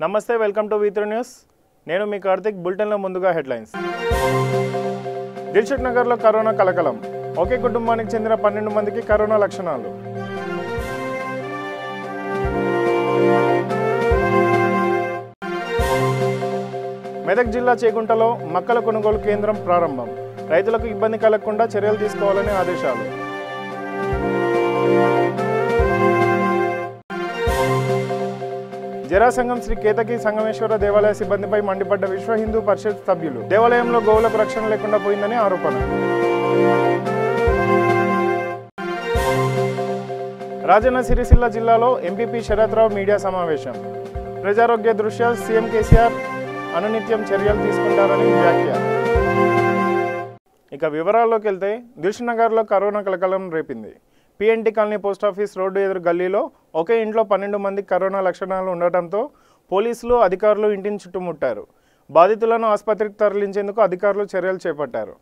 నమస్తే, welcome to V3 news. నేను మీ కార్తిక్. బులెటిన్లో ముందుగా హెడ్లైన్స్. దిల్షుక్ నగర్లో కరోనా కలకలం. ఒకే కుటుంబానికి చెందిన 12 మందికి కరోనా లక్షణాలు. మెదక్ జిల్లా చేగుంటలో మక్కల కొనుగోలు కేంద్రం ప్రారంభం. రైతులకు ఇబ్బంది కలగకుండా చర్యలు తీసుకోవాలని ఆదేశాలు. జరాసంగం శ్రీ కేతకి సంగమేశ్వర దేవాలయ సిబ్బందిపై మండిపడ్డ విశ్వ హిందూ పరిషత్ సభ్యులు. దేవాలయంలో గోవులకు రక్షణ లేకుండా పోయిందని ఆరోపణ. రాజన్న సిరిసిల్ల జిల్లాలో ఎంపీపీ శరత్రావు మీడియా సమావేశం. ప్రజారోగ్య దృష్ట్యా సీఎం కేసీఆర్ అనునిత్యం చర్యలు తీసుకుంటారని వ్యాఖ్య. ఇక వివరాల్లోకి వెళ్తే దిల్షుక్ నగర్లో కరోనా కలకలం రేపింది. PNT కాలనీ పోస్టాఫీస్ రోడ్డు ఎదురు గల్లీలో ఒకే ఇంట్లో 12 మందికి కరోనా లక్షణాలు ఉండటంతో పోలీసులు అధికారులు ఇంటిని చుట్టుముట్టారు. బాధితులను ఆసుపత్రికి తరలించేందుకు అధికారులు చర్యలు చేపట్టారు.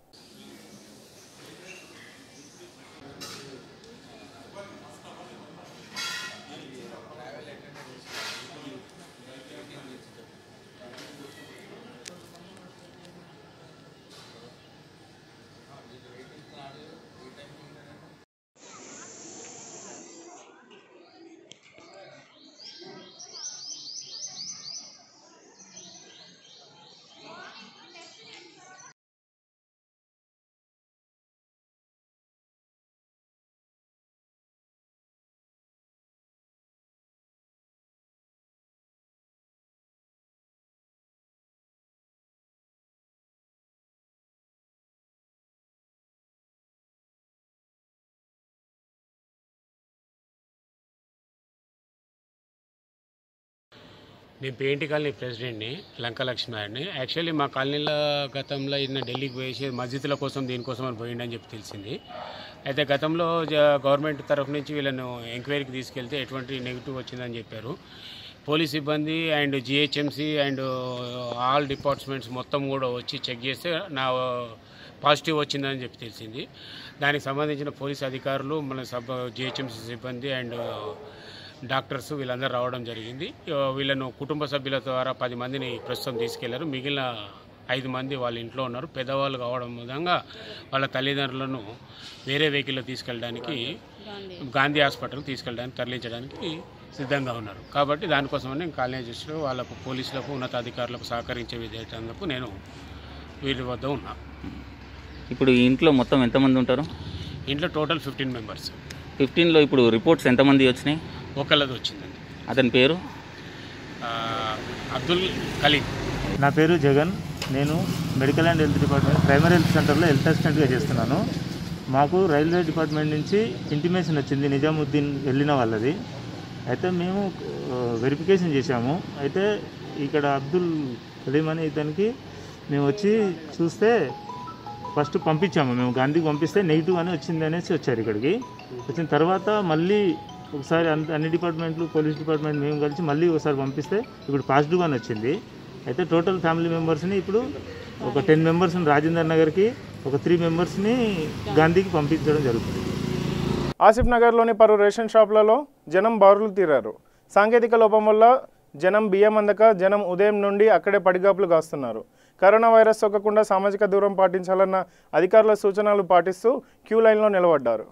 నేను PNT కాలనీ ప్రెసిడెంట్ని, లంక లక్ష్మీనారాయణని. యాక్చువల్లీ మా కాలనీలో గతంలో ఈయన ఢిల్లీకి పోయేసి మస్జిద్ల కోసం దీనికోసం అని పోయిండని చెప్పి తెలిసింది. అయితే గతంలో గవర్నమెంట్ తరఫు నుంచి వీళ్ళను ఎంక్వైరీకి తీసుకెళ్తే ఎటువంటి నెగిటివ్ వచ్చిందని చెప్పారు. పోలీస్ సిబ్బంది and GHMC and all departments మొత్తం కూడా వచ్చి చెక్ చేస్తే నా పాజిటివ్ వచ్చిందని చెప్పి తెలిసింది. దానికి సంబంధించిన పోలీస్ అధికారులు మన GHMC సిబ్బంది అండ్ డాక్టర్స్ వీళ్ళందరూ రావడం జరిగింది. వీళ్ళను కుటుంబ సభ్యుల ద్వారా 10 మందిని ప్రస్తుతం తీసుకెళ్లారు. మిగిలిన 5 మంది వాళ్ళ ఇంట్లో ఉన్నారు. పెద్దవాళ్ళు కావడం విధంగా వాళ్ళ తల్లిదండ్రులను వేరే వెహికల్లో తీసుకెళ్ళడానికి గాంధీ హాస్పిటల్కి తీసుకెళ్ళడానికి తరలించడానికి సిద్ధంగా ఉన్నారు. కాబట్టి దానికోసమని కాలనీజిస్టులు వాళ్ళకు పోలీసులకు ఉన్నతాధికారులకు సహకరించే విధేందుకు నేను వీరి వద్ద ఉన్నా. ఇప్పుడు ఈ ఇంట్లో మొత్తం ఎంతమంది ఉంటారు? ఇంట్లో టోటల్ 15 మెంబర్స్. 15లో ఇప్పుడు రిపోర్ట్స్ ఎంతమంది వచ్చినాయి? ఒకళ్ళది వచ్చిందండి. అతని పేరు అబ్దుల్ కలీం. నా పేరు జగన్. నేను medical and health department primary health సెంటర్లో హెల్త్ అసిస్టెంట్గా చేస్తున్నాను. మాకు రైల్వే డిపార్ట్మెంట్ నుంచి ఇంటిమేషన్ వచ్చింది నిజాముద్దీన్ వెళ్ళిన వాళ్ళది. అయితే మేము వెరిఫికేషన్ చేశాము. అయితే ఇక్కడ అబ్దుల్ కలీం అనే ఇతనికి మేము వచ్చి చూస్తే ఫస్ట్ పంపించాము. మేము గాంధీకి పంపిస్తే నెగిటివ్ అని వచ్చింది అనేసి వచ్చారు. ఇక్కడికి వచ్చిన తర్వాత మళ్ళీ ఒకసారి అన్ని డిపార్ట్మెంట్లు పోలీస్ డిపార్ట్మెంట్ మేము కలిసి మళ్ళీ ఒకసారి పంపిస్తే ఇప్పుడు పాజిటివ్ అని వచ్చింది. అయితే టోటల్ ఫ్యామిలీ మెంబర్స్ని ఇప్పుడు ఒక 10 మెంబర్స్ని రాజేందర్ నగర్కి, ఒక 3 మెంబర్స్ని గాంధీకి పంపించడం జరుగుతుంది. ఆసిఫ్ నగర్లోని పలు రేషన్ షాపులలో జనం బారులు తీరారు. సాంకేతిక లోపం వల్ల జనం బియ్యం అందక జనం ఉదయం నుండి అక్కడే పడిగాపులు కాస్తున్నారు. కరోనా వైరస్ సోకకుండా సామాజిక దూరం పాటించాలన్న అధికారుల సూచనలు పాటిస్తూ క్యూ లైన్లో నిలబడ్డారు.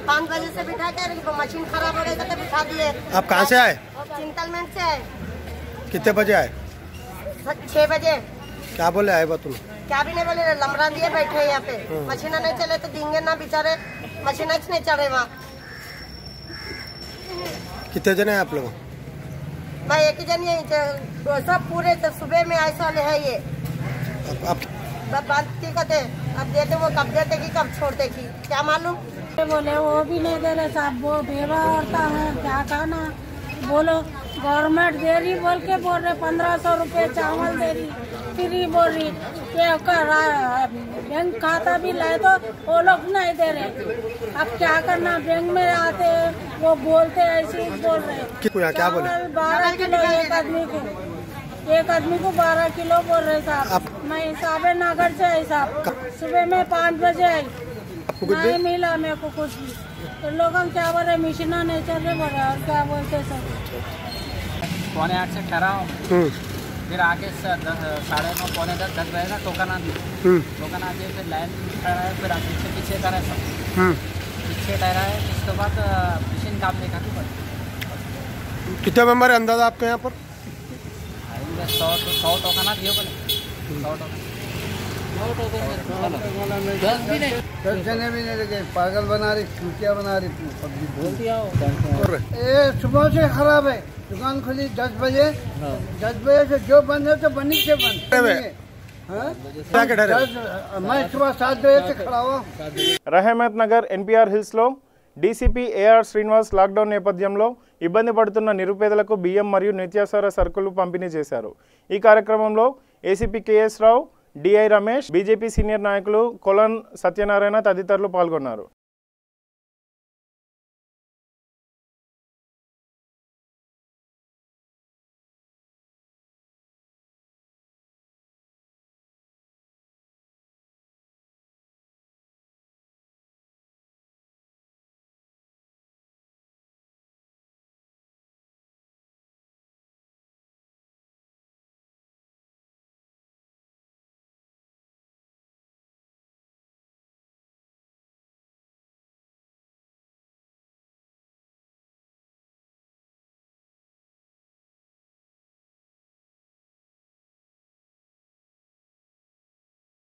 पाँच बजे से बिठा के मशीन खराब हो गई तो बिठा दिए। आप कहाँ से आए? चिंतलमेंट से आए। कितने बजे आए? 6 बजे। क्या बोले आए बतुल? क्या भी नहीं बोले, लमरा दिए बैठे यहाँ पे। मशीन नहीं चले तो देंगे ना बेचारे, मशीन नहीं चढ़े वहाँ। कितने जने हैं आप लोग? मैं एक ही जन ये सब पूरे सुबह में ऐसा ले है ये बात की कहते अब देते वो कब देते कि कब छोड़ते कि क्या मालूम। बोले वो भी नहीं दे रहे साहब, वो बेवा औरता है, क्या कहना बोलो। गवर्नमेंट दे रही बोल के बोल रहे 1500 रुपये चावल दे रही, फ्री बोल रही। ये बैंक खाता भी लाए तो वो लोग नहीं दे रहे। अब क्या करना, बैंक में आते वो बोलते ऐसे ही बोल रहे। क्या बोले? 12 किलो एक आदमी को 12 किलो बोल रहे साहब। मैं हिसाब नगर से आई साहब, सुबह में 5 बजे आई, नहीं मिला मेरे को कुछ भी। तो लोग क्या बोल रहे, मिशना नहीं चल रहे बोल रहे, और क्या बोलते सब। 7:45 से ठहरा हूँ, फिर आके 9:30 10 बजे ना टोकन आ दी। टोकन आ गए, फिर लाइन खड़ा है, फिर पीछे कर रहे सब, पीछे ठहरा है। इसके बाद मशीन काम देखा कि कितने मेंबर है अंदाजा आपके यहाँ पर? 100 टोकन दिए बोले, 100 टोकन 10 जने भी नहीं लगे। पागल बना रही, चूतिया बना रही, पब्लिक बोल दिया। सुबह से खराब है, दुकान खुली 10 बजे, 10 बजे से जो बंद है तो बनी से बंद। मैं सुबह 7 बजे से खड़ा हुआ। రహమత్ నగర్ ఎన్పిఆర్ హిల్స్లో డీసీపీ ఏఆర్ శ్రీనివాస్ లాక్డౌన్ నేపథ్యంలో ఇబ్బంది పడుతున్న నిరుపేదలకు బియ్యం మరియు నిత్యావసర సరుకులు పంపిణీ చేశారు. ఈ కార్యక్రమంలో ఏసీపీ కేఎస్ రావు, డిఐ రమేష్, బీజేపీ సీనియర్ నాయకులు కొలన్ సత్యనారాయణ తదితరులు పాల్గొన్నారు.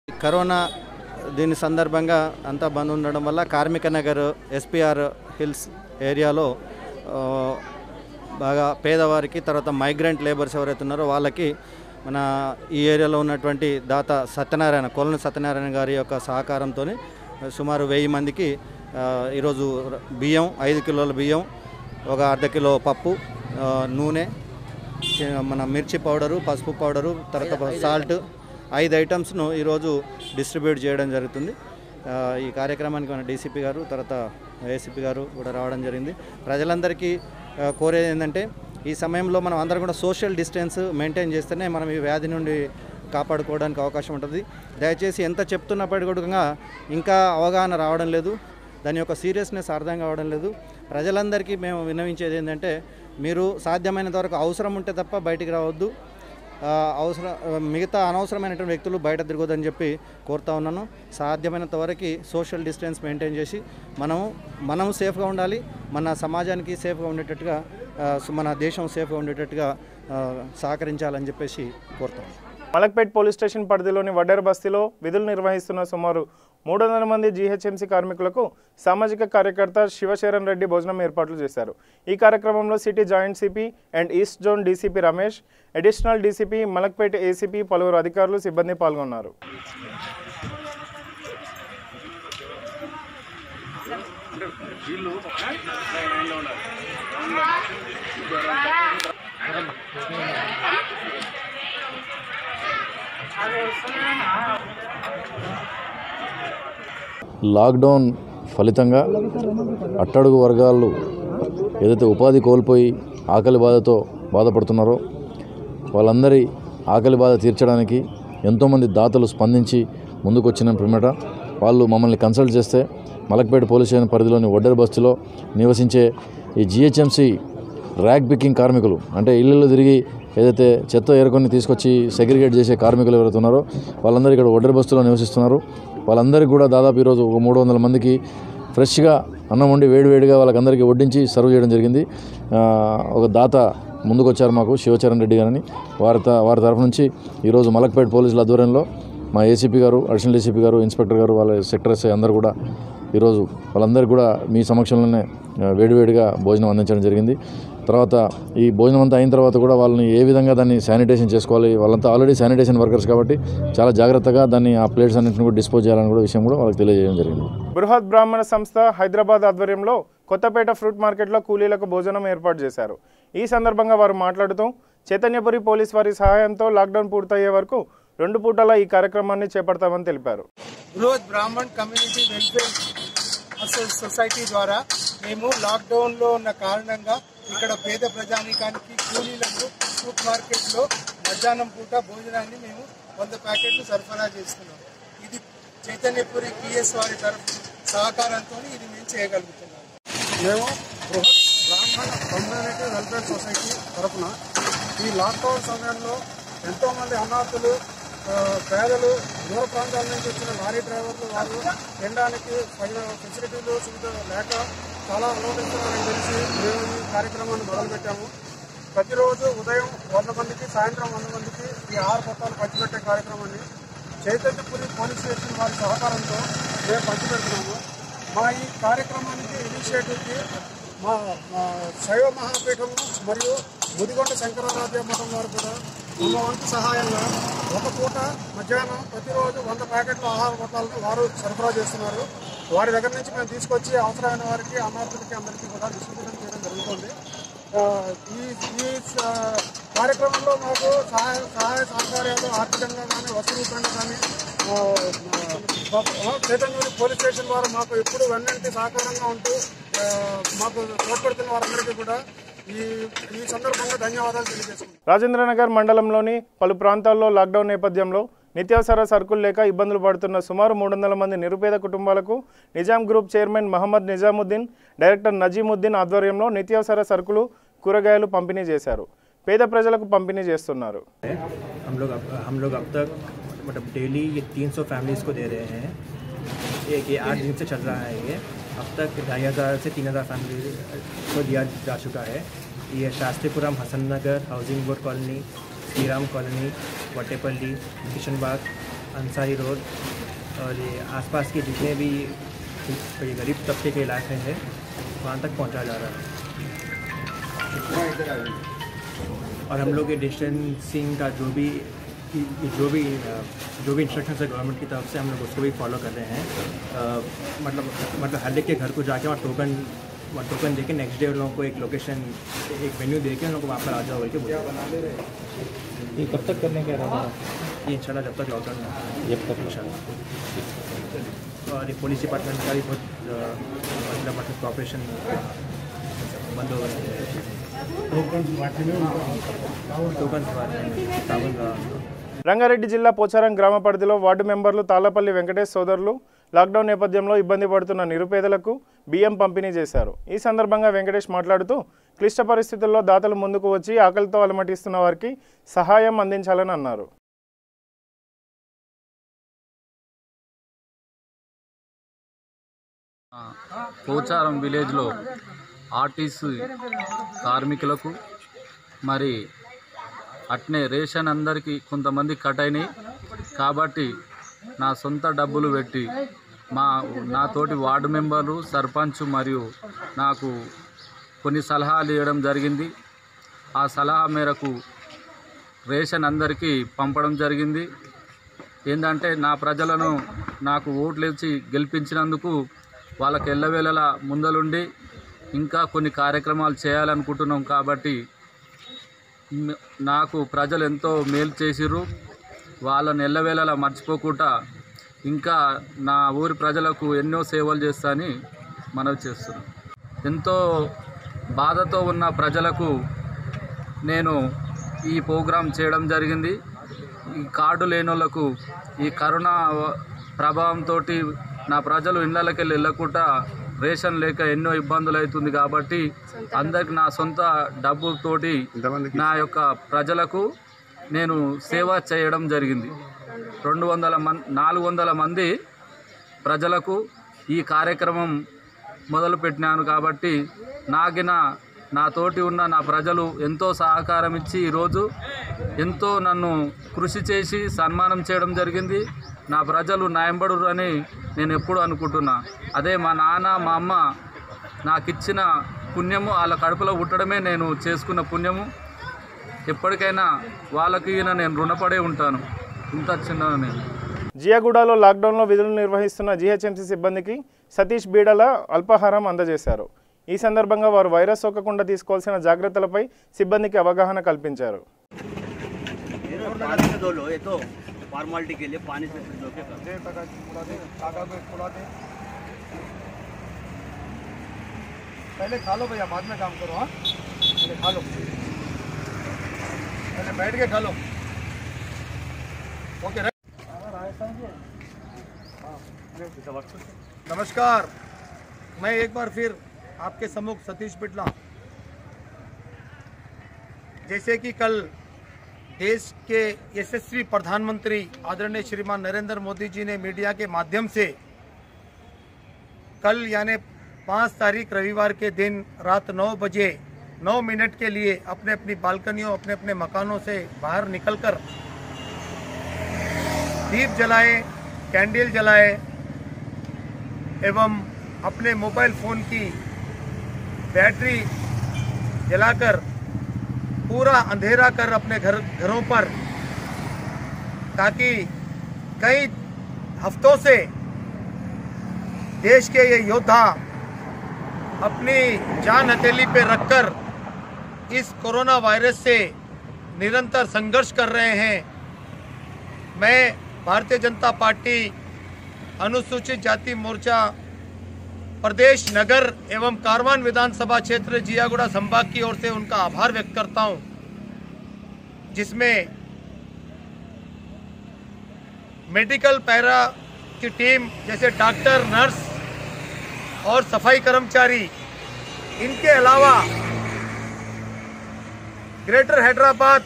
కరోనా దీని సందర్భంగా అంతా బంద్ ఉండడం వల్ల కార్మిక నగర్ ఎస్పీఆర్ హిల్స్ ఏరియాలో బాగా పేదవారికి, తర్వాత మైగ్రెంట్ లేబర్స్ ఎవరైతే ఉన్నారో వాళ్ళకి మన ఈ ఏరియాలో ఉన్నటువంటి దాత సత్యనారాయణ, కొలను సత్యనారాయణ గారి యొక్క సహకారంతో సుమారు 1000 మందికి ఈరోజు బియ్యం, 5 కిలోల బియ్యం, ఒక అర్ధ కిలో పప్పు, నూనె, మన మిర్చి పౌడరు, పసుపు పౌడరు, తర్వాత సాల్ట్, 5 ఐటమ్స్ను ఈరోజు డిస్ట్రిబ్యూట్ చేయడం జరుగుతుంది. ఈ కార్యక్రమానికి మన డీసీపీ గారు, తర్వాత ఏసీపీ గారు కూడా రావడం జరిగింది. ప్రజలందరికీ కోరేది ఏంటంటే, ఈ సమయంలో మనం అందరం కూడా సోషల్ డిస్టెన్స్ మెయింటైన్ చేస్తేనే మనం ఈ వ్యాధి నుండి కాపాడుకోవడానికి అవకాశం ఉంటుంది. దయచేసి ఎంత చెప్తున్నప్పటికీ కూడా ఇంకా అవగాహన రావడం లేదు, దాని యొక్క సీరియస్నెస్ అర్థం కావడం లేదు. ప్రజలందరికీ మేము విన్నవించేది ఏంటంటే, మీరు సాధ్యమైనంత వరకు అవసరం ఉంటే తప్ప బయటికి రావద్దు, మిగతా అనవసరమైనటువంటి వ్యక్తులు బయట తిరగొద్దని చెప్పి కోరుతా ఉన్నాను. సాధ్యమైనంత వరకు సోషల్ డిస్టెన్స్ మెయింటైన్ చేసి మనము సేఫ్గా ఉండాలి, మన సమాజానికి సేఫ్గా ఉండేటట్టుగా, మన దేశం సేఫ్గా ఉండేటట్టుగా సహకరించాలని చెప్పేసి కోరుతాం. మలక్పేట్ పోలీస్ స్టేషన్ పరిధిలోని వడ్డేరు బస్తీలో విధులు నిర్వహిస్తున్న సుమారు 300 మంది జీహెచ్ఎంసీ కార్మికులకు సామాజిక కార్యకర్త శివశరణ్ రెడ్డి భోజనం ఏర్పాట్లు చేశారు. ఈ కార్యక్రమంలో city joint CP and east zone DCP Ramesh, additional DCP, Malakpet ACP, పలువురు అధికారులు, సిబ్బంది పాల్గొన్నారు. లాక్డౌన్ ఫలితంగా అట్టడుగు వర్గాలు ఏదైతే ఉపాధి కోల్పోయి ఆకలి బాధతో బాధపడుతున్నారో వాళ్ళందరి ఆకలి బాధ తీర్చడానికి ఎంతోమంది దాతలు స్పందించి ముందుకు వచ్చిన పిమ్మట వాళ్ళు మమ్మల్ని కన్సల్ట్ చేస్తే మలక్పేట పోలీస్ స్టేషన్ పరిధిలోని వడ్డేరు బస్తీలో నివసించే ఈ జీహెచ్ఎంసీ ర్యాక్ పికింగ్ కార్మికులు, అంటే ఇళ్ళల్లో తిరిగి ఏదైతే చెత్త ఏరుకొని తీసుకొచ్చి సెగ్రిగేట్ చేసే కార్మికులు ఎవరైతే ఉన్నారో వాళ్ళందరూ ఇక్కడ వడ్డేరు బస్తీలో నివసిస్తున్నారు. వాళ్ళందరికీ కూడా దాదాపు ఈరోజు ఒక 300 మందికి ఫ్రెష్గా అన్నం వండి వేడివేడిగా వాళ్ళకందరికీ వడ్డించి సర్వ్ చేయడం జరిగింది. ఒక దాత ముందుకు వచ్చారు మాకు, శివచరణ్ రెడ్డి గారని. వారి తరఫు నుంచి ఈరోజు మలక్పేట పోలీసుల ఆధ్వర్యంలో మా ఏసీపీ గారు, అడిషనల్ ఏసీపీ గారు, ఇన్స్పెక్టర్ గారు, వాళ్ళ సెక్టర్ ఎస్ఐ అందరూ కూడా ఈరోజు వాళ్ళందరికీ కూడా మీ సమక్షంలోనే వేడివేడిగా భోజనం అందించడం జరిగింది. తర్వాత ఈ భోజనం అంతా అయిన తర్వాత కూడా వాళ్ళని ఏ విధంగా దాన్ని శానిటేషన్ చేసుకోవాలి, వాళ్ళంతా ఆల్రెడీ శానిటేషన్ వర్కర్స్ కాబట్టి చాలా జాగ్రత్తగా దాన్ని ఆ ప్లేట్స్ అన్నింటిని కూడా డిస్పోజ్ చేయాలని కూడా విషయం కూడా వాళ్ళకి తెలియజేయడం జరిగింది. బృహత్ బ్రాహ్మణ సంస్థ హైదరాబాద్ ఆధ్వర్యంలో కొత్తపేట ఫ్రూట్ మార్కెట్లో కూలీలకు భోజనం ఏర్పాటు చేశారు. ఈ సందర్భంగా వారు మాట్లాడుతూ చైతన్యపురి పోలీస్ వారి సహాయంతో లాక్డౌన్ పూర్తయ్యే వరకు 2 పూటల ఈ కార్యక్రమాన్ని చేపడతామని తెలిపారు. బృహత్ బ్రాహ్మణ్ కమ్యూనిటీ వెల్ఫేర్ సొసైటీ ద్వారా మేము లాక్డౌన్లో ఉన్న కారణంగా ఇక్కడ పేద ప్రజానీకానికి కూలీలకు ఫ్రూట్ మార్కెట్లో మధ్యాహ్నం పూట భోజనాన్ని మేము 100 ప్యాకెట్లు సరఫరా చేస్తున్నాం. ఇది చైతన్యపురి పిఎస్ వారి సహకారంతో ఇది మేము చేయగలుగుతున్నాం. మేము బృహత్ బ్రాహ్మణ కమ్యూనిటీ వెల్ఫేర్ సొసైటీ తరఫున ఈ లాక్డౌన్ సమయంలో ఎంతోమంది అనాథులు, పేదలు, దూర ప్రాంతాల నుంచి వచ్చిన లారీ డ్రైవర్లు వారు తినడానికి ఫెసిలిటీలు లేక చాలా అనుభవిస్తున్నారని తెలిసి మేము ఈ కార్యక్రమాన్ని మొదలుపెట్టాము. ప్రతిరోజు ఉదయం 100 మందికి, సాయంత్రం 100 మందికి ఈ 6 పొట్టాలు పంచిపెట్టే కార్యక్రమాన్ని చైతన్యపురి పోలీస్ స్టేషన్ వారి సహకారంతో మేము పంచిపెడుతున్నాము. మా ఈ కార్యక్రమానికి ఇనిషియేటివ్కి మా శైవ మహాపీఠము మరియు ముదిగొండ శంకరారాధ్య మఠం వారు కూడా మా వంతు సహాయంగా 1 పూట మధ్యాహ్నం ప్రతిరోజు 100 ప్యాకెట్ల ఆహార పొట్లాలను వారు సరఫరా చేస్తున్నారు. వారి దగ్గర నుంచి మేము తీసుకొచ్చి అవసరమైన వారికి, అనాథులకి అందరికీ కూడా డిస్ట్రిబ్యూషన్ చేయడం జరుగుతుంది. ఈ కార్యక్రమంలో మాకు సహాయ సహకార్యాలు ఆర్థికంగా కానీ, వసూలు కానీ చైతన్యపురి పోలీస్ స్టేషన్ వారు మాకు ఎప్పుడు వెన్నంటి సహకారంగా ఉంటూ మాకు తోడ్పడుతున్న వారందరికీ కూడా ఈ సందర్భంగా ధన్యవాదాలు తెలియజేస్తున్నాం. రాజేంద్రనగర్ మండలంలోని పలు ప్రాంతాల్లో లాక్డౌన్ నేపథ్యంలో నిత్యావసర సరుకులు లేక ఇబ్బందులు పడుతున్న సుమారు 300 మంది నిరుపేద కుటుంబాలకు Nizam group chairman Mohammed Nizamuddin, director Nazimuddin ఆధ్వర్యంలో నిత్యావసర సరుకులు, కూరగాయలు పంపిణీ చేశారు. పేద ప్రజలకు పంపిణీ చేస్తున్నారు. हम लोग अब तक मतलब डेली ये 300 फैमिलीज़ को दे रहे हैं. ये 8 दिन से चल रहा है. ये अब तक 2500 से 3000 फैमिली को दिया जा चुका है. ये Shastripuram, Hasan Nagar, housing board colony, Sriram colony, Vattepally, Kishan Bagh, Ansari road और ये आसपास के जितने भी ये गरीब तबके के इलाके हैं वहाँ तक पहुँचा जा रहा है. और हम लोग ये डिस्टेंसिंग का जो भी इंस्ट्रक्शन है गवर्नमेंट की तरफ से हम लोग उसको भी फॉलो कर रहे हैं. मतलब हर एक के घर को जाके और टोकन देके नेक्स्ट डे उन लोगों को एक लोकेशन, एक वेन्यू देके उन लोगों को वहाँ पर आ जाओ बोल के बोला. ये कब तक करने का रहा है? ये इंशाल्लाह जब तक लॉकडाउन जब तक इंशाल्लाह. और ये पुलिस डिपार्टमेंट का भी बहुत मतलब कॉपरेशन बंदोबस्त है. రంగారెడ్డి జిల్లా పోచారం గ్రామ పరిధిలో వార్డు మెంబర్లు తాళ్లపల్లి వెంకటేష్ సోదరులు లాక్డౌన్ నేపథ్యంలో ఇబ్బంది పడుతున్న నిరుపేదలకు బియ్యం పంపిణీ చేశారు. ఈ సందర్భంగా వెంకటేష్ మాట్లాడుతూ క్లిష్ట పరిస్థితుల్లో దాతలు ముందుకు వచ్చి ఆకలితో అలమటిస్తున్న వారికి సహాయం అందించాలని అన్నారు. పోచారం విలేజ్లో ఆర్టీసీ కార్మికులకు మరి అట్నే రేషన్ అందరికీ కొంతమంది కట్ అయినాయి కాబట్టి నా సొంత డబ్బులు పెట్టి నాతోటి వార్డు మెంబర్లు, సర్పంచ్ మరియు నాకు కొన్ని సలహాలు ఇవ్వడం జరిగింది. ఆ సలహా మేరకు రేషన్ అందరికీ పంపడం జరిగింది. ఏంటంటే నా ప్రజలను నాకు ఓట్లేసి గెలిపించినందుకు వాళ్ళకి ఎల్లవేళలా ముందలుండి ఇంకా కొన్ని కార్యక్రమాలు చేయాలనుకుంటున్నాం. కాబట్టి నాకు ప్రజలు ఎంతో మేలు చేసిర్రు. వాళ్ళని ఎల్లవేళలా మర్చిపోకుండా ఇంకా నా ఊరి ప్రజలకు ఎన్నో సేవలు చేస్తానని మనవి చేస్తున్నాను. ఎంతో బాధతో ఉన్న ప్రజలకు నేను ఈ ప్రోగ్రాం చేయడం జరిగింది. ఈ కార్డు లేని వాళ్ళకు ఈ కరోనా ప్రభావంతో నా ప్రజలు ఇళ్ళకి వెళ్ళకుండా రేషన్ లేక ఎన్నో ఇబ్బందులు అవుతుంది కాబట్టి అందరికి నా సొంత డబ్బుతోటి నా యొక్క ప్రజలకు నేను సేవ చేయడం జరిగింది. 400 మంది ప్రజలకు ఈ కార్యక్రమం మొదలుపెట్టినాను. కాబట్టి నాతోటి ఉన్న నా ప్రజలు ఎంతో సహకారం ఇచ్చి ఈరోజు ఎంతో నన్ను కృషి చేసి సన్మానం చేయడం జరిగింది. నా ప్రజలు నాయంబడురు అని నేను ఎప్పుడు అనుకుంటున్నా. అదే మా నాన్న, మా అమ్మ నాకు ఇచ్చిన పుణ్యము వాళ్ళ కడుపులో పుట్టడమే నేను చేసుకున్న పుణ్యము. ఎప్పటికైనా వాళ్ళకి నేను రుణపడే ఉంటాను. ఇంత చిన్న నేను జియాగూడలో లాక్డౌన్లో విధులు నిర్వహిస్తున్న జీహెచ్ఎంసీ సిబ్బందికి సతీష్ బీడల అల్పాహారం అందజేశారు. ఈ సందర్భంగా వారు వైరస్ సోకకుండా తీసుకోవాల్సిన జాగ్రత్తలపై సిబ్బందికి అవగాహన కల్పించారు. पहले खा लो भैया, बाद में काम करो। हाँ पहले खा लो, पहले बैठ के खा लो। ओके नमस्कार, मैं एक बार फिर आपके सम्मुख सतीश बिटला। जैसे कि कल देश के यशस्वी प्रधानमंत्री आदरणीय श्रीमान नरेंद्र मोदी जी ने मीडिया के माध्यम से कल यानी 5 तारीख रविवार के दिन रात 9 बजे 9 मिनट के लिए अपने अपनी बालकनियों अपने अपने मकानों से बाहर निकलकर दीप जलाए, कैंडल जलाए एवं अपने मोबाइल फ़ोन की बैटरी जलाकर पूरा अंधेरा कर अपने घरों पर, ताकि कई हफ्तों से देश के ये योद्धा अपनी जान हथेली पे रखकर इस कोरोना वायरस से निरंतर संघर्ष कर रहे हैं। मैं भारतीय जनता पार्टी अनुसूचित जाति मोर्चा प्रदेश नगर एवं कारवान विधानसभा क्षेत्र जियागुड़ा संभाग की ओर से उनका आभार व्यक्त करता हूं, जिसमें मेडिकल पैरा की टीम जैसे डॉक्टर, नर्स और सफाई कर्मचारी, इनके अलावा ग्रेटर हैदराबाद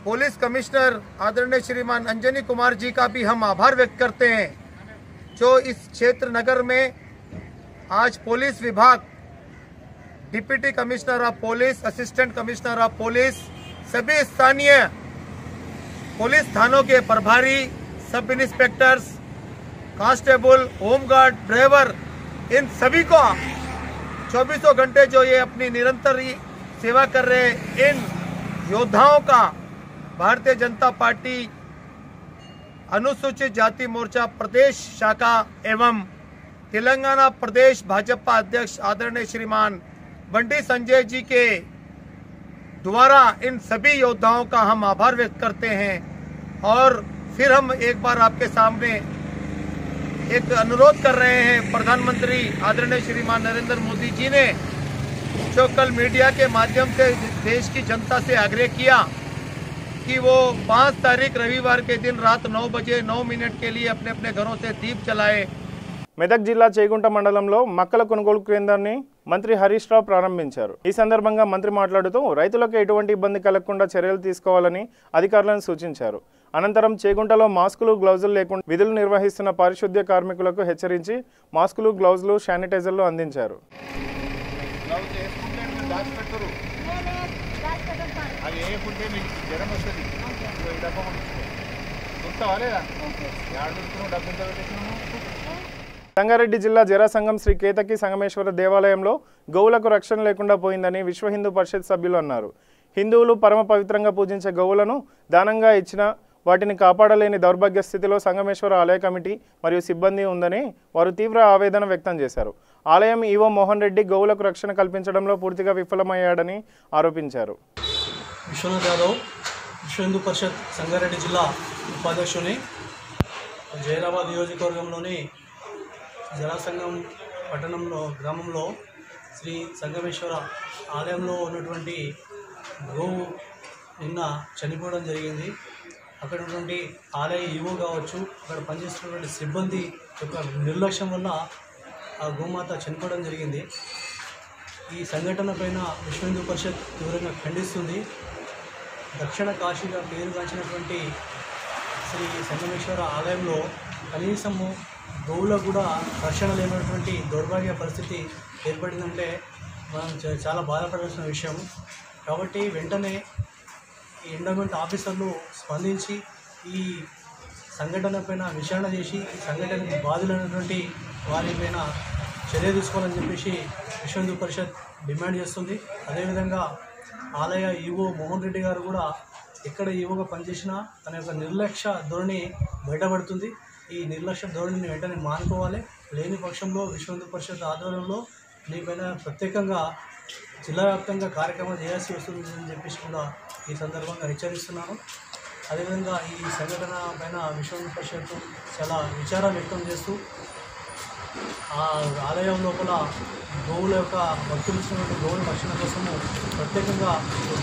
पुलिस कमिश्नर आदरणीय श्रीमान अंजनी कुमार जी का भी हम आभार व्यक्त करते हैं, जो इस क्षेत्र नगर में आज पुलिस विभाग, deputy commissioner of police, assistant commissioner of police, सभी स्थानीय पुलिस थानों के प्रभारी, सब इंस्पेक्टर्स, कांस्टेबल, होमगार्ड, ड्राइवर, इन सभी को 24 घंटे जो ये अपनी निरंतर सेवा कर रहे इन योद्धाओं का भारतीय जनता पार्टी अनुसूचित जाति मोर्चा प्रदेश शाखा एवं तेलंगाना प्रदेश भाजपा अध्यक्ष आदरणीय श्रीमान बंटी संजय जी के द्वारा इन सभी योद्धाओं का हम आभार व्यक्त करते हैं। और फिर हम एक बार आपके सामने एक अनुरोध कर रहे हैं, प्रधानमंत्री आदरणीय श्रीमान नरेंद्र मोदी जी ने जो कल मीडिया के माध्यम से देश की जनता से आग्रह किया कि वो 5 तारीख रविवार के दिन रात 9 बजे 9 मिनट के लिए अपने अपने घरों से दीप जलाए। మెదక్ జిల్లా చేగుంట మండలంలో మక్కల కొనుగోలు కేంద్రాన్ని మంత్రి హరీష్ రావు ప్రారంభించారు. ఈ సందర్భంగా మంత్రి మాట్లాడుతూ రైతులకు ఎటువంటి ఇబ్బంది కలగకుండా చర్యలు తీసుకోవాలని అధికారులను సూచించారు. అనంతరం చేగుంటలో మాస్కులు, గ్లౌజులు లేకుండా విధులు నిర్వహిస్తున్న పారిశుద్ధ్య కార్మికులకు హెచ్చరించి మాస్కులు, గ్లౌజులు, శానిటైజర్లు అందించారు. సంగారెడ్డి జిల్లా జరాసంగం శ్రీ కేతకి సంగమేశ్వర దేవాలయంలో గోవులకు రక్షణ లేకుండా పోయిందని విశ్వ హిందూ పరిషత్ సభ్యులు అన్నారు. హిందువులు పరమ పవిత్రంగా పూజించే గోవులను దానంగా ఇచ్చిన వాటిని కాపాడలేని దౌర్భాగ్య స్థితిలో సంగమేశ్వర ఆలయ కమిటీ మరియు సిబ్బంది ఉందని వారు తీవ్ర ఆవేదన వ్యక్తం చేశారు. ఆలయం ఈవో మోహన్ రెడ్డి గోవులకు రక్షణ కల్పించడంలో పూర్తిగా విఫలమయ్యాడని ఆరోపించారు. విశ్వనాథ్ యాదవ్, విశ్వ హిందూ పరిషత్ సంగారెడ్డి జిల్లా ఉపాధ్యక్షుని. జైరాబాద్ నియోజకవర్గంలోని జరాసంగం పట్టణంలో గ్రామంలో శ్రీ సంగమేశ్వర ఆలయంలో ఉన్నటువంటి గోవు నిన్న చనిపోవడం జరిగింది. అక్కడ ఉన్నటువంటి ఆలయ ఈవో కావచ్చు, అక్కడ పనిచేస్తున్నటువంటి సిబ్బంది యొక్క నిర్లక్ష్యం వల్ల ఆ గోమాత చనిపోవడం జరిగింది. ఈ సంఘటన పైన విశ్వ హిందూ పరిషత్ తీవ్రంగా ఖండిస్తుంది. దక్షిణ కాశీగా పేరుగాంచినటువంటి శ్రీ సంగమేశ్వర ఆలయంలో కనీసము గోవులకు కూడా రక్షణ లేనటువంటి దౌర్భాగ్య పరిస్థితి ఏర్పడిందంటే మనం చాలా బాధపడాల్సిన విషయం. కాబట్టి వెంటనే ఈ ఎండోమెంట్ ఆఫీసర్లు స్పందించి ఈ సంఘటన పైన విచారణ చేసి ఈ సంఘటనకు బాధ్యులైనటువంటి వారిపైన చర్య తీసుకోవాలని చెప్పేసి విశ్వ హిందూ పరిషత్ డిమాండ్ చేస్తుంది. అదేవిధంగా ఆలయ ఈవో మోహన్ రెడ్డి గారు కూడా ఎక్కడ ఈవోగా పనిచేసినా తన యొక్క నిర్లక్ష్య ధోరణి బయటపడుతుంది. ఈ నిర్లక్ష్య ధోరణిని వెంటనే మానుకోవాలి. లేని పక్షంలో విశ్వ హిందూ పరిషత్ ఆధ్వర్యంలో దీనిపైన ప్రత్యేకంగా జిల్లా వ్యాప్తంగా కార్యక్రమాలు చేయాల్సి వస్తుందని చెప్పేసి కూడా ఈ సందర్భంగా హెచ్చరిస్తున్నాను. అదేవిధంగా ఈ సంఘటన పైన విశ్వ హిందూ పరిషత్ చాలా విచారం వ్యక్తం చేస్తూ ఆ ఆలయం లోపల గోవుల యొక్క భక్తులు ఇచ్చినటువంటి గోవుల రక్షణ కోసము ప్రత్యేకంగా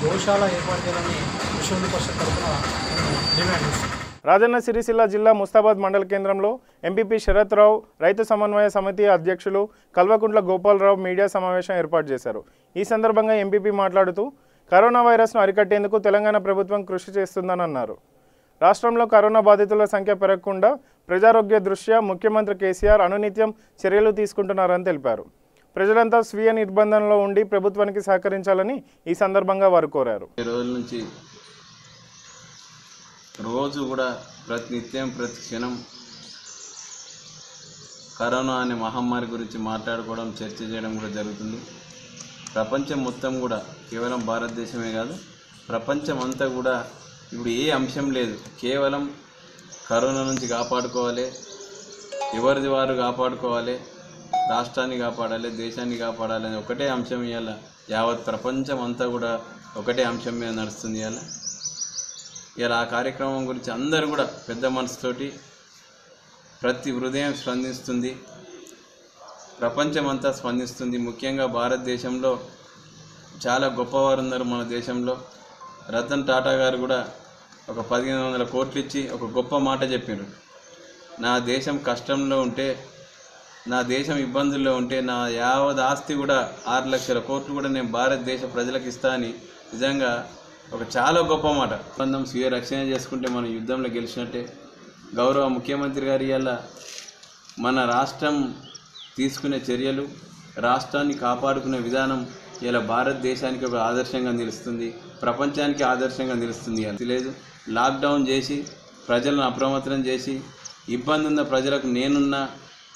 గోశాల ఏర్పాటు చేయాలని విశ్వ హిందూ పరిషత్ తరఫున డిమాండ్ చేస్తున్నాం. రాజన్న సిరిసిల్ల జిల్లా ముస్తాబాద్ మండల కేంద్రంలో ఎంపీపీ శరత్ రావు రైతు సమన్వయ సమితి అధ్యక్షులు కల్వకుంట్ల గోపాలరావు మీడియా సమావేశం ఏర్పాటు చేశారు. ఈ సందర్భంగా ఎంపీపీ మాట్లాడుతూ కరోనా వైరస్ను అరికట్టేందుకు తెలంగాణ ప్రభుత్వం కృషి చేస్తుందని అన్నారు. రాష్ట్రంలో కరోనా బాధితుల సంఖ్య పెరగకుండా ప్రజారోగ్య దృష్ట్యా ముఖ్యమంత్రి కేసీఆర్ అనునిత్యం చర్యలు తీసుకుంటున్నారని తెలిపారు. ప్రజలంతా స్వీయ నిర్బంధంలో ఉండి ప్రభుత్వానికి సహకరించాలని ఈ సందర్భంగా వారు కోరారు. ఈ రోజుల నుంచి రోజు కూడా ప్రతినిత్యం ప్రతి క్షణం కరోనా అనే మహమ్మారి గురించి మాట్లాడుకోవడం, చర్చ చేయడం కూడా జరుగుతుంది. ప్రపంచం మొత్తం కూడా కేవలం భారతదేశమే కాదు, ప్రపంచం అంతా కూడా ఇప్పుడు ఏ అంశం లేదు, కేవలం కరోనా నుంచి కాపాడుకోవాలి, ఎవరిది వారు కాపాడుకోవాలి, రాష్ట్రాన్ని కాపాడాలి, దేశాన్ని కాపాడాలి అని ఒకటే అంశం ఇవాళ యావత్ ప్రపంచం అంతా కూడా ఒకటే అంశం మీద నడుస్తుంది. ఇలా ఆ కార్యక్రమం గురించి అందరూ కూడా పెద్ద మనసుతోటి ప్రతి హృదయం స్పందిస్తుంది, ప్రపంచం అంతా స్పందిస్తుంది. ముఖ్యంగా భారతదేశంలో చాలా గొప్పవారు ఉన్నారు మన దేశంలో. రతన్ టాటా గారు కూడా ఒక 1500 కోట్లు ఇచ్చి ఒక గొప్ప మాట చెప్పారు. నా దేశం కష్టంలో ఉంటే, నా దేశం ఇబ్బందుల్లో ఉంటే నా యావత్ ఆస్తి కూడా 6 లక్షల కోట్లు కూడా నేను భారతదేశ ప్రజలకు ఇస్తా అని నిజంగా ఒక చాలా గొప్ప మాట. మనం స్వీయ రక్షణ చేసుకుంటే మనం యుద్ధంలో గెలిచినట్టే. గౌరవ ముఖ్యమంత్రి గారి వల్ల మన రాష్ట్రం తీసుకునే చర్యలు, రాష్ట్రాన్ని కాపాడుకునే విధానం ఇలా భారతదేశానికి ఒక ఆదర్శంగా నిలుస్తుంది, ప్రపంచానికి ఆదర్శంగా నిలుస్తుంది. లేదు, లాక్డౌన్ చేసి ప్రజలను అప్రమత్తం చేసి ఇబ్బంది ఉన్న ప్రజలకు నేనున్నా,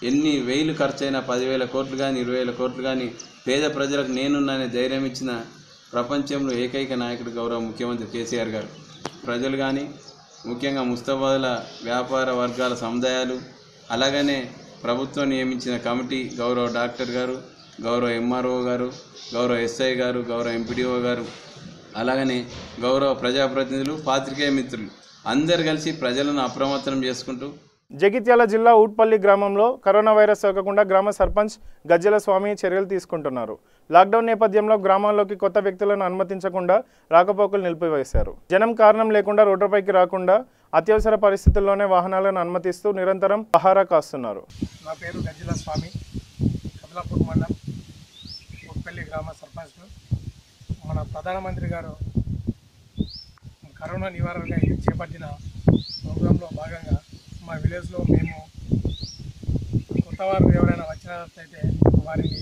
ఎన్ని వేలు ఖర్చైనా 10,000 కోట్లు కానీ 20,000 కోట్లు కానీ పేద ప్రజలకు నేనున్నా అనే ధైర్యం ఇచ్చిన ప్రపంచంలో ఏకైక నాయకుడు గౌరవ ముఖ్యమంత్రి కేసీఆర్ గారు. ప్రజలు కానీ ముఖ్యంగా ముస్తాబాద్ల వ్యాపార వర్గాల సముదాయాలు, అలాగనే ప్రభుత్వం నియమించిన కమిటీ, గౌరవ డాక్టర్ గారు, గౌరవ ఎంఆర్ఓ గారు, గౌరవ ఎస్ఐ గారు, గౌరవ ఎంపీడీఓ గారు, అలాగనే గౌరవ ప్రజాప్రతినిధులు, పాత్రికేయ మిత్రులు అందరు కలిసి ప్రజలను అప్రమత్తం చేసుకుంటూ జగిత్యాల జిల్లా ఊట్పల్లి గ్రామంలో కరోనా వైరస్ సోకకుండా గ్రామ సర్పంచ్ గజ్జల స్వామి చర్యలు తీసుకుంటున్నారు. లాక్డౌన్ నేపథ్యంలో గ్రామాల్లోకి కొత్త వ్యక్తులను అనుమతించకుండా రాకపోకలు నిలిపివేశారు. జనం కారణం లేకుండా రోడ్డుపైకి రాకుండా అత్యవసర పరిస్థితుల్లోనే వాహనాలను అనుమతిస్తూ నిరంతరం పహారా కాస్తున్నారు. నా పేరు గజ్జల స్వామి, కమలాపూర్ మండలం ఊట్పల్లి గ్రామ సర్పంచ్. మన ప్రధానమంత్రి గారు కరోనా నివారణకై చేపట్టిన ప్రోగ్రాంలో భాగంగా మా విలేజ్లో మేము కొత్త వారు ఎవరైనా వచ్చినట్లయితే వారిని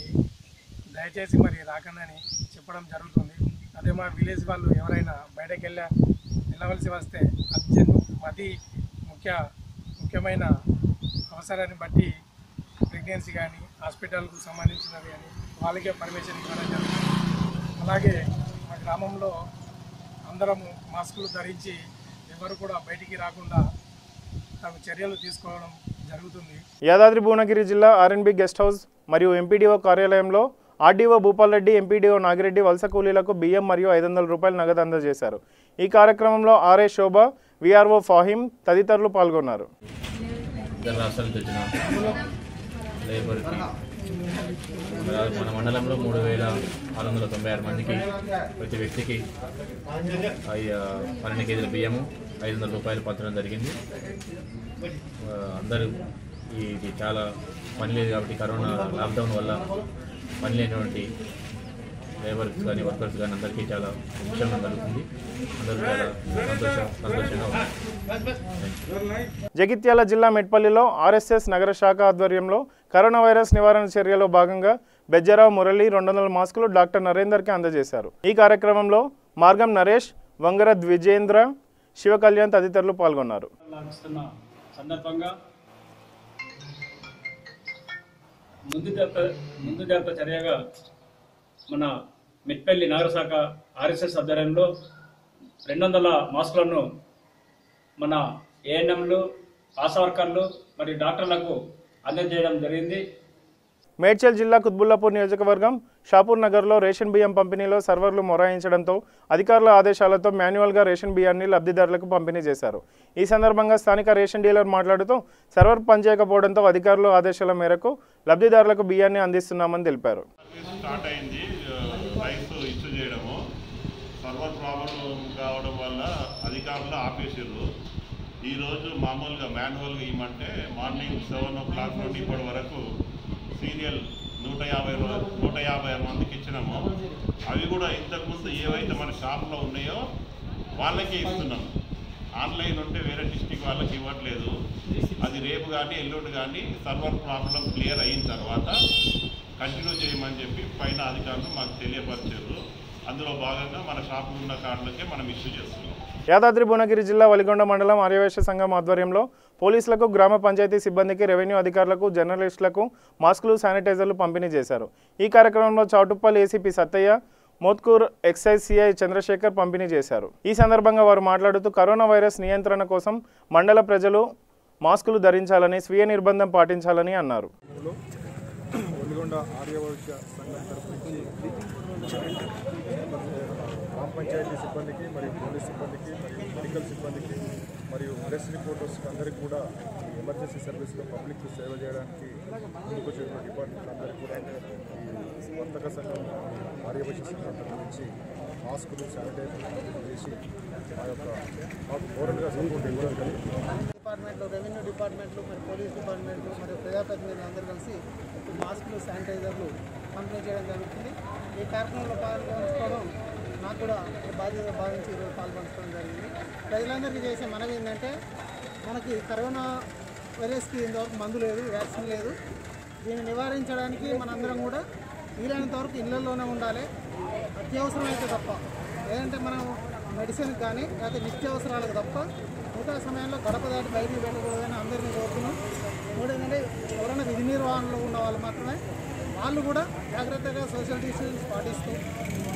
దయచేసి మరి రాకండి చెప్పడం జరుగుతుంది. అదే మా విలేజ్ వాళ్ళు ఎవరైనా బయటకు వెళ్ళవలసి వస్తే అర్జెంట్ అతి ముఖ్యమైన అవసరాన్ని బట్టి ప్రెగ్నెన్సీ కానీ హాస్పిటల్కు సంబంధించినవి కానీ వాళ్ళకే పర్మిషన్ ఇవ్వడం జరుగుతుంది. అలాగే మా గ్రామంలో అందరము మాస్కులు ధరించి ఎవరు కూడా బయటికి రాకుండా చర్యలు తీసుకోవడం జరుగుతుంది. యాదాద్రి భువనగిరి జిల్లా ఆర్ఎన్బి గెస్ట్ హౌస్ మరియు ఎంపీడీఓ కార్యాలయంలో ఆర్డీఓ భూపాల్ రెడ్డి, ఎంపీడీఓ నాగిరెడ్డి వలస కూలీలకు బియ్యం మరియు 500 రూపాయలు నగదు అందజేశారు. ఈ కార్యక్రమంలో ఆర్ఏ శోభ, విఆర్ఓ ఫాహిం తదితరులు పాల్గొన్నారు. మన మండలంలో 3,696 మందికి ప్రతి వ్యక్తికి 12 కేజీల బియ్యము 500 రూపాయలు పంచడం జరిగింది. అందరూ ఇది చాలా పని లేదు కాబట్టి కరోనా లాక్డౌన్ వల్ల పని లేనటువంటి లేబర్స్ కానీ వర్కర్స్ కానీ అందరికీ చాలా ముఖ్యంగా కలుగుతుంది. అందరూ చాలా సంతోషంగా ఉన్నారు. జగిత్యాల జిల్లా మెట్పల్లిలో ఆర్ఎస్ఎస్ నగర శాఖ ఆధ్వర్యంలో కరోనా వైరస్ నివారణ చర్యలో భాగంగా బెజ్జరావు మురళి 200 మాస్కులు డాక్టర్ నరేందర్కి అందజేశారు. ఈ కార్యక్రమంలో మార్గం నరేష్, వంగర ద్విజేంద్ర, శివ కళ్యాణ్ తదితరులు పాల్గొన్నారు. ముందు జాగ్రత్త చర్యగా మన మిట్పల్లి నగరశాఖ ఆర్ఎస్ఎస్ ఆధ్వర్యంలో 200 మాస్కులను మన ఏఎన్ఎంలు, ఆశా వర్కర్లు మరియు డాక్టర్లకు అందజేయడం జరిగింది. మేడ్చల్ జిల్లా కుత్బుల్లాపూర్ నియోజకవర్గం షాపూర్ నగర్లో రేషన్ బియ్యం పంపిణీలో సర్వర్లు మొరాయించడంతో అధికారుల ఆదేశాలతో మాన్యువల్గా రేషన్ బియ్యాన్ని లబ్ధిదారులకు పంపిణీ చేశారు. ఈ సందర్భంగా స్థానిక రేషన్ డీలర్ మాట్లాడుతూ సర్వర్ పనిచేయకపోవడంతో అధికారుల ఆదేశాల మేరకు లబ్ధిదారులకు బియ్యాన్ని అందిస్తున్నామని తెలిపారు. స్టార్ట్ అయింది రైస్ ఇష్యూ చేయడము, సర్వర్ ప్రాబ్లం కావడం వల్ల అధికారులు ఆపేసారు. ఈరోజు మామూలుగా మాన్యువల్గా ఇవ్వమంటే మార్నింగ్ 7 o'clock నుండి ఇప్పటి వరకు సీరియల్ 150 మందికి ఇచ్చినాము. అవి కూడా ఇంతకుముందు ఏవైతే మన షాప్లో ఉన్నాయో వాళ్ళకే ఇస్తున్నాం. ఆన్లైన్ ఉంటే వేరే డిస్టిక్ వాళ్ళకి ఇవ్వట్లేదు. అది రేపు కానీ ఎల్లుండి కానీ సర్వర్ ప్రాబ్లం క్లియర్ అయిన తర్వాత కంటిన్యూ చేయమని చెప్పి పైన అధికారులు మాకు తెలియపరిచారు. అందులో భాగంగా మన షాపులో ఉన్న కార్డులకే మనం ఇష్యూ చేస్తున్నాం. యాదాద్రి భువనగిరి జిల్లా వలిగొండ మండలం ఆర్యవైశ్య సంఘం ఆధ్వర్యంలో పోలీసులకు, గ్రామ పంచాయతీ సిబ్బందికి, రెవెన్యూ అధికారులకు, జర్నలిస్టులకు మాస్కులు, శానిటైజర్లు పంపిణీ చేశారు. ఈ కార్యక్రమంలో Choutuppal ACP Sattaiah, Mothkur excise CI Chandrashekar పంపిణీ చేశారు. ఈ సందర్భంగా వారు మాట్లాడుతూ కరోనా వైరస్ నియంత్రణ కోసం మండల ప్రజలు మాస్కులు ధరించాలని, స్వీయ నిర్బంధం పాటించాలని అన్నారు. వలిగొండ ఆర్యవైశ్య సంఘం తరఫు నుంచి గ్రామ పంచాయతీ సిబ్బందికి మరియు పోలీస్ సిబ్బందికి మరియు మెడికల్ సిబ్బందికి మరియు ప్రెస్ రిపోర్టర్స్కి అందరికీ కూడా ఎమర్జెన్సీ సర్వీస్లో పబ్లిక్ సేవ చేయడానికి ముందుకు వచ్చిన డిపార్ట్మెంట్ అందరికీ కూడా ఈ వర్తక సంఘం ఆర్యవైశ్య సంఘం తరఫు నుంచి మాస్కులు, శానిటైజర్ చేసి ఆ యొక్క మాకు మోరల్గా సపోర్ట్ ఇవ్వడం జరిగింది. డిపార్ట్మెంట్లు, రెవెన్యూ డిపార్ట్మెంట్లు, మరి పోలీస్ డిపార్ట్మెంట్లు మరియు ప్రజాప్రతినిధులు అందరూ కలిసి మాస్కులు, శానిటైజర్లు పంపిణీ చేయడం జరుగుతుంది. ఈ కార్యక్రమంలో పాల్గొనడం నాకు కూడా బాధ్యత భావించి ఈరోజు పాల్గొనడం జరిగింది. ప్రజలందరికీ చేసే మనవి ఏంటంటే, మనకి కరోనా వైరస్కి ఇంతవరకు మందు లేదు, వ్యాక్సిన్ లేదు. దీన్ని నివారించడానికి మనందరం కూడా వీలైనంత వరకు ఇళ్లలోనే ఉండాలి. అత్యవసరమైతే తప్ప, లేదంటే మనం మెడిసిన్కి కానీ లేకపోతే నిత్యావసరాలకు తప్ప మిగతా సమయంలో గడప దాటి బయటికి వెళ్ళకూడదని అందరినీ కోరుతున్నాం. మూడేంటంటే ఎవరైనా విధి నిర్వహణలో ఉన్న వాళ్ళు మాత్రమే వాళ్ళు కూడా జాగ్రత్తగా సోషల్ డిస్టెన్స్ పాటిస్తూ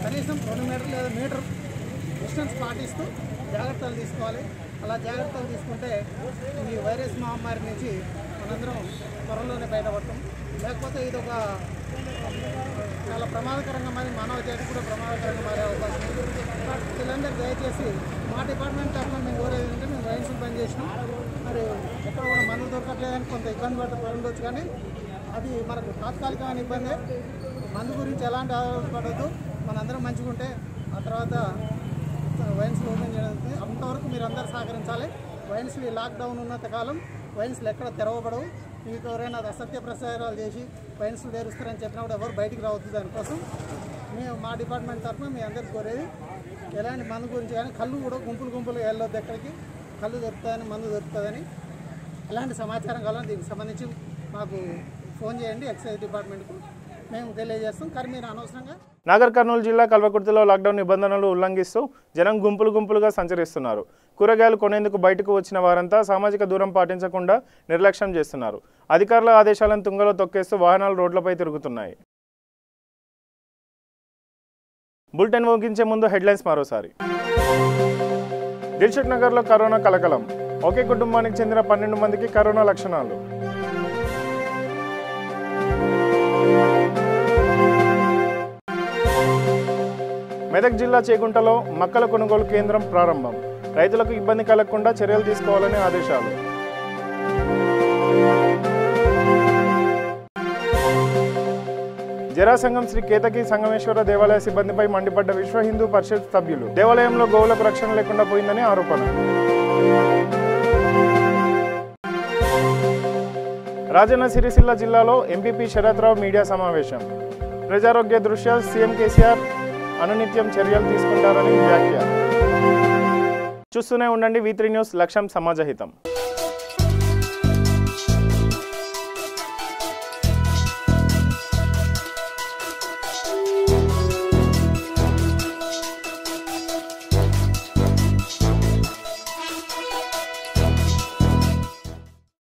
కనీసం 2 మీటర్లు లేదా మీటర్ డిస్టెన్స్ పాటిస్తూ జాగ్రత్తలు తీసుకోవాలి. అలా జాగ్రత్తలు తీసుకుంటే ఈ వైరస్ మహమ్మారి నుంచి మనందరం త్వరలోనే బయటపడతాం. లేకపోతే ఇది ఒక చాలా ప్రమాదకరంగా మారి మానవ జాతికి కూడా ప్రమాదకరంగా మారే అవకాశం ఉంది. వీళ్ళందరూ దయచేసి మా డిపార్ట్మెంట్ తరఫున మేము కోరేది ఏంటంటే, మేము వైన్స్ పని చేసినాం. మరి ఎక్కడ కూడా మందులు దొరకట్లేదని కొంత ఇబ్బంది పడవచ్చు, కానీ అది మనకు తాత్కాలికమైన ఇబ్బందే. మందు గురించి ఎలాంటి ఆధారపడద్దు. మనందరం మంచిగా ఉంటే ఆ తర్వాత వైన్స్లు ఓపెన్ చేయడం. అంతవరకు మీరు అందరూ సహకరించాలి. వైన్స్లు లాక్డౌన్ ఉన్నంత కాలం వైన్స్లు ఎక్కడ తెరవబడవు. మీకు ఎవరైనా అసత్య ప్రచారాలు చేసి వైన్స్లు తెరుస్తారని చెప్పినప్పుడు ఎవరు బయటికి రావద్దు. దానికోసం మేము మా డిపార్ట్మెంట్ తరఫున మీ అందరికి కోరేది, ఎలాంటి మందు గురించి కానీ కళ్ళు కూడా గుంపులుగా వెళ్ళొద్దు. ఎక్కడికి కళ్ళు దొరుకుతుందని, మందు దొరుకుతుందని ఎలాంటి సమాచారం కావాలని దీనికి సంబంధించి మాకు ఫోన్ చేయండి. ఎక్సైజ్ డిపార్ట్మెంట్కు మేము తెలియజేస్తాం. కానీ మీరు అనవసరంగా నాగర్ కర్నూలు జిల్లా కల్వకుర్తిలో లాక్డౌన్ నిబంధనలు ఉల్లంఘిస్తూ జనం గుంపులుగా సంచరిస్తున్నారు. కూరగాయలు కొనేందుకు బయటకు వచ్చిన వారంతా సామాజిక దూరం పాటించకుండా నిర్లక్ష్యం చేస్తున్నారు. అధికారుల ఆదేశాలను తుంగలో తొక్కేస్తూ వాహనాలు రోడ్లపై తిరుగుతున్నాయి. బులెటిన్ ముగించే ముందు హెడ్లైన్స్ మరోసారి. దిల్షుక్ నగర్లో కరోనా కలకలం. ఒకే కుటుంబానికి చెందిన 12 మందికి కరోనా లక్షణాలు. మెదక్ జిల్లా చేగుంటలో మక్కల కొనుగోలు కేంద్రం ప్రారంభం. రైతులకు ఇబ్బంది కలగకుండా చర్యలు తీసుకోవాలని ఆదేశాలు. జరాసంగం శ్రీ కేతకి సంగమేశ్వర దేవాలయ సిబ్బందిపై మండిపడ్డ విశ్వ హిందూ పరిషత్ సభ్యులు. దేవాలయంలో గోవులకు రక్షణ లేకుండా పోయిందని ఆరోపణ. రాజన్న సిరిసిల్ల జిల్లాలో ఎంపీపీ శరత్రావు మీడియా సమావేశం. ప్రజారోగ్య దృష్ట్యా సీఎం కేసీఆర్ అనునిత్యం చర్యలు తీసుకుంటారని వ్యాఖ్య. చూస్తూనే ఉండండి V3 న్యూస్, లక్ష్యం సమాజహితం.